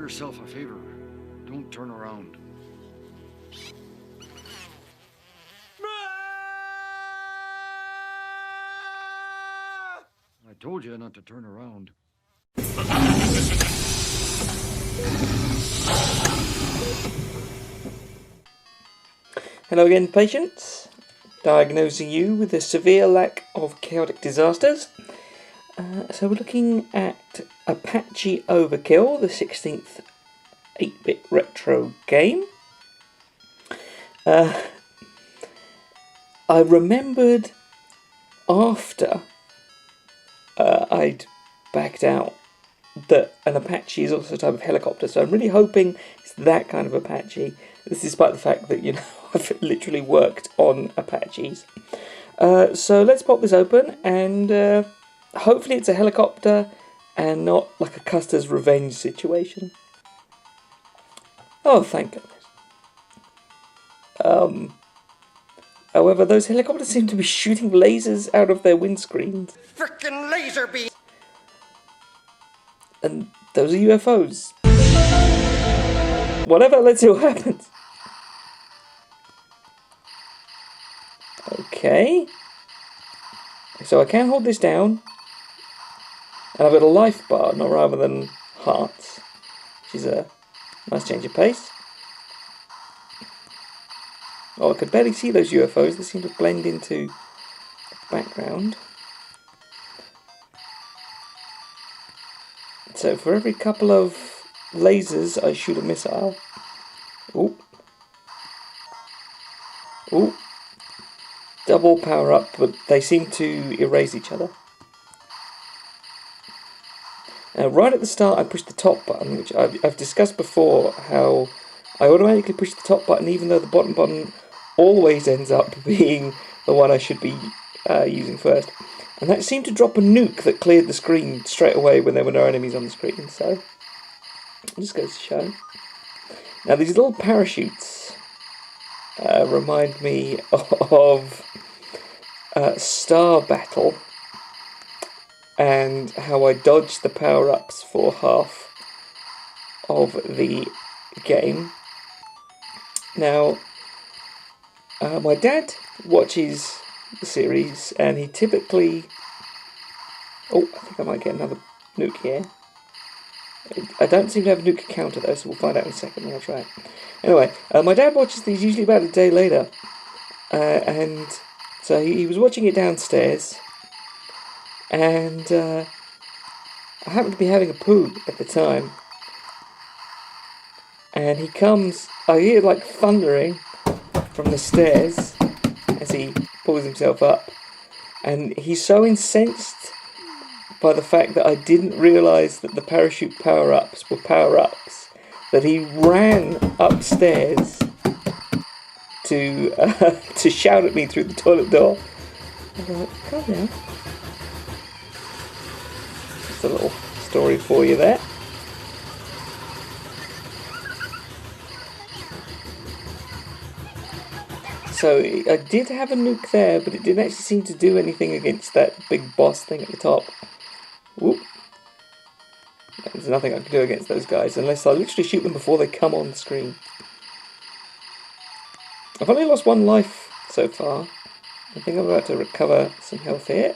yourself a favor. Don't turn around. I told you not to turn around. Hello again, patients. Diagnosing you with a severe lack of chaotic disasters. So we're looking at Apache Overkill, the 16th 8-bit retro game. I remembered after I'd backed out that an Apache is also a type of helicopter, so I'm really hoping it's that kind of Apache. This is despite the fact that, I've literally worked on Apaches. So let's pop this open, and hopefully it's a helicopter and not like a Custer's Revenge situation. Oh, thank goodness. However, those helicopters seem to be shooting lasers out of their windscreens. Frickin' laser beam! And those are UFOs. Whatever, let's see what happens. Okay. So I can hold this down. And I've got a life bar, not rather than hearts. Which is a nice change of pace. Oh, I could barely see those UFOs. They seem to blend into the background. So for every couple of lasers, I shoot a missile. Ooh. Ooh. Double power up, but they seem to erase each other. Now, right at the start, I pushed the top button, which I've discussed before, how I automatically push the top button even though the bottom button always ends up being the one I should be using first. And that seemed to drop a nuke that cleared the screen straight away when there were no enemies on the screen, so it just goes to show. Now these little parachutes remind me of Star Battle and how I dodged the power-ups for half of the game. Now, my dad watches the series, and he typically... Oh, I think I might get another nuke here. I don't seem to have a nuke counter though, so we'll find out in a second when I try it. Anyway, my dad watches these usually about a day later, and so he was watching it downstairs, and I happened to be having a poo at the time, and he comes, I hear like thundering from the stairs as he pulls himself up, and he's so incensed by the fact that I didn't realise that the parachute power-ups were power-ups that he ran upstairs to shout at me through the toilet door. I'm like, calm down. Just a little story for you there. So I did have a nuke there, but it didn't actually seem to do anything against that big boss thing at the top. Whoop. There's nothing I can do against those guys unless I literally shoot them before they come on the screen. I've only lost one life so far. I think I'm about to recover some health here.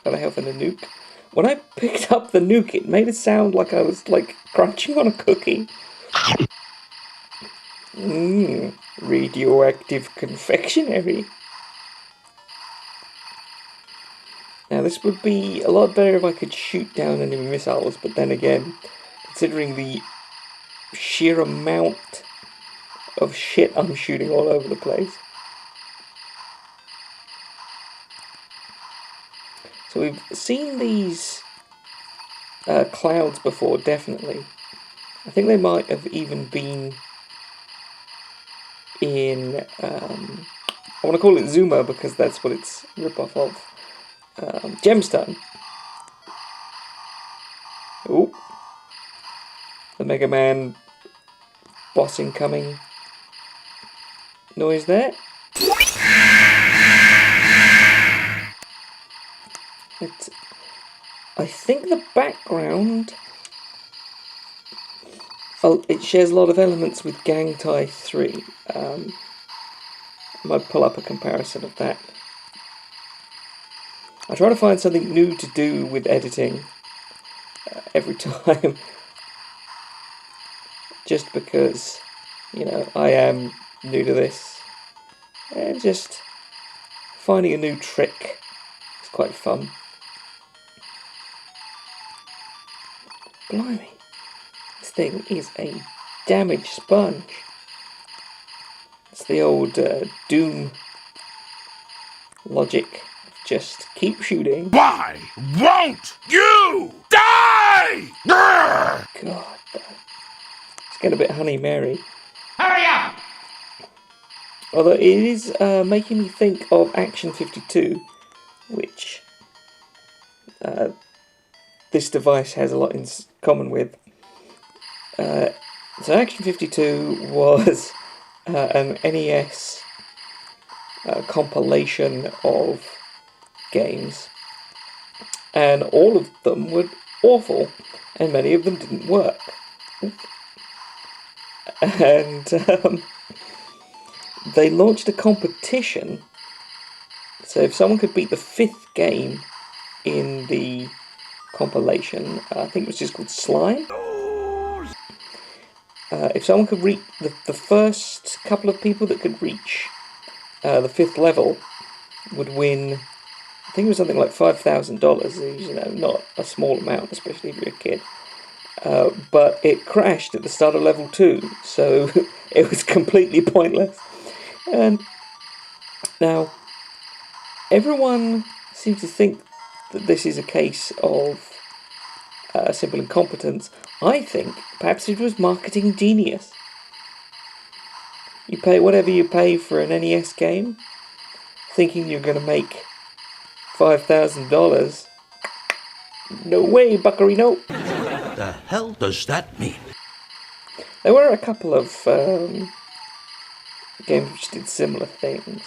Got a health and a nuke. When I picked up the nuke, it made it sound like I was like crunching on a cookie. Radioactive confectionery. Now this would be a lot better if I could shoot down enemy missiles, but then again, considering the sheer amount of shit I'm shooting all over the place. So we've seen these clouds before, definitely. I think they might have even been in, I want to call it Zuma because that's what it's a rip-off of. Gemstone. Ooh. The Mega Man boss incoming noise there. I think the background it shares a lot of elements with Gang Tai 3. I might pull up a comparison of that. I try to find something new to do with editing every time, just because, you know, I am new to this, and just finding a new trick is quite fun. Blimey, this thing is a damage sponge. It's the old Doom logic. Just keep shooting. Why won't you die? God, it's getting a bit Honey Mary. Hurry up! Although it is making me think of Action 52, which this device has a lot in common with. So Action 52 was an NES compilation of games, and all of them were awful, and many of them didn't work. And they launched a competition, so if someone could beat the 5th game in the compilation, I think it was just called Slime. If someone could reach the first couple of people that could reach the 5th level would win, I think it was something like $5,000, you know, not a small amount, especially if you're a kid. But it crashed at the start of level 2, so it was completely pointless. And now, everyone seems to think that this is a case of simple incompetence. I think perhaps it was marketing genius. You pay whatever you pay for an NES game, thinking you're going to make $5,000. No way, Buckarino. The hell does that mean? There were a couple of games which did similar things.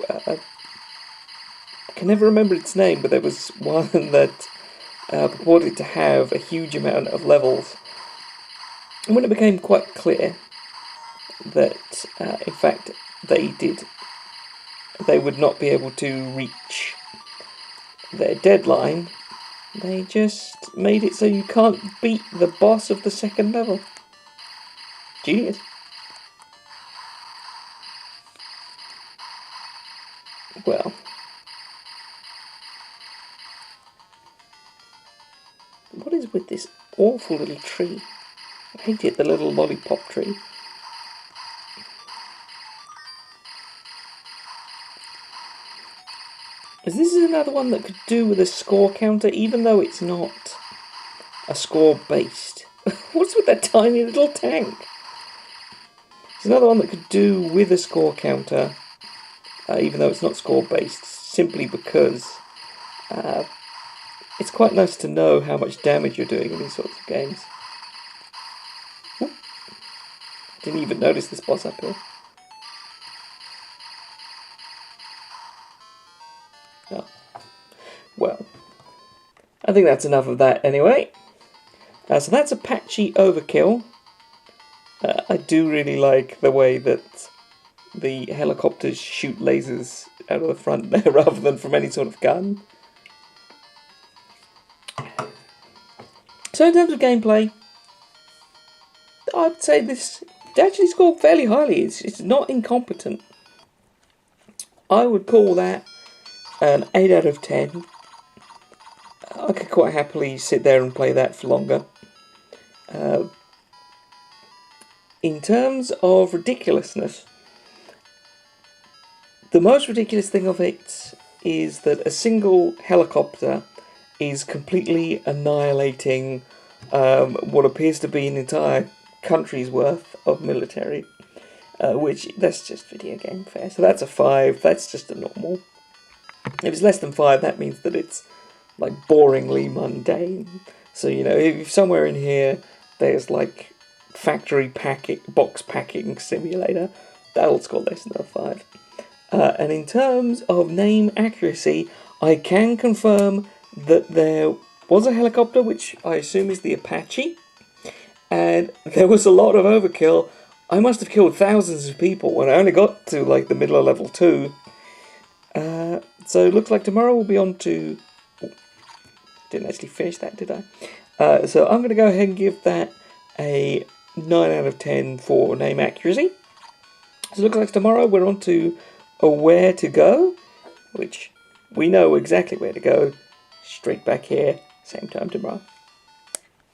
I can never remember its name, but there was one that purported to have a huge amount of levels. And when it became quite clear that, in fact, they would not be able to reach their deadline, they just made it so you can't beat the boss of the 2nd level. Genius. Well, what is with this awful little tree? I hate it, the little lollipop tree. This is another one that could do with a score counter, even though it's not a score based. What's with that tiny little tank? It's another one that could do with a score counter, even though it's not score based, simply because it's quite nice to know how much damage you're doing in these sorts of games. Oop. Didn't even notice this boss up here. Oh. Well, I think that's enough of that anyway. So that's Apache Overkill. I do really like the way that the helicopters shoot lasers out of the front there rather than from any sort of gun. So in terms of gameplay, I'd say this actually scored fairly highly. It's not incompetent. I would call that an 8 out of 10. I could quite happily sit there and play that for longer. In terms of ridiculousness, the most ridiculous thing of it is that a single helicopter is completely annihilating what appears to be an entire country's worth of military, which, that's just video game fare. So that's a 5, that's just a normal. If it's less than 5, that means that it's like boringly mundane. So, you know, if somewhere in here there's like factory box packing simulator, that'll score less than a 5. And in terms of name accuracy, I can confirm that there was a helicopter, which I assume is the Apache, and there was a lot of overkill. I must have killed thousands of people when I only got to like the middle of level 2. So it looks like tomorrow we'll be on to... Oh, didn't actually finish that, did I? So I'm going to go ahead and give that a 9 out of 10 for name accuracy. So it looks like tomorrow we're on to a where to go, which we know exactly where to go. Straight back here, same time tomorrow.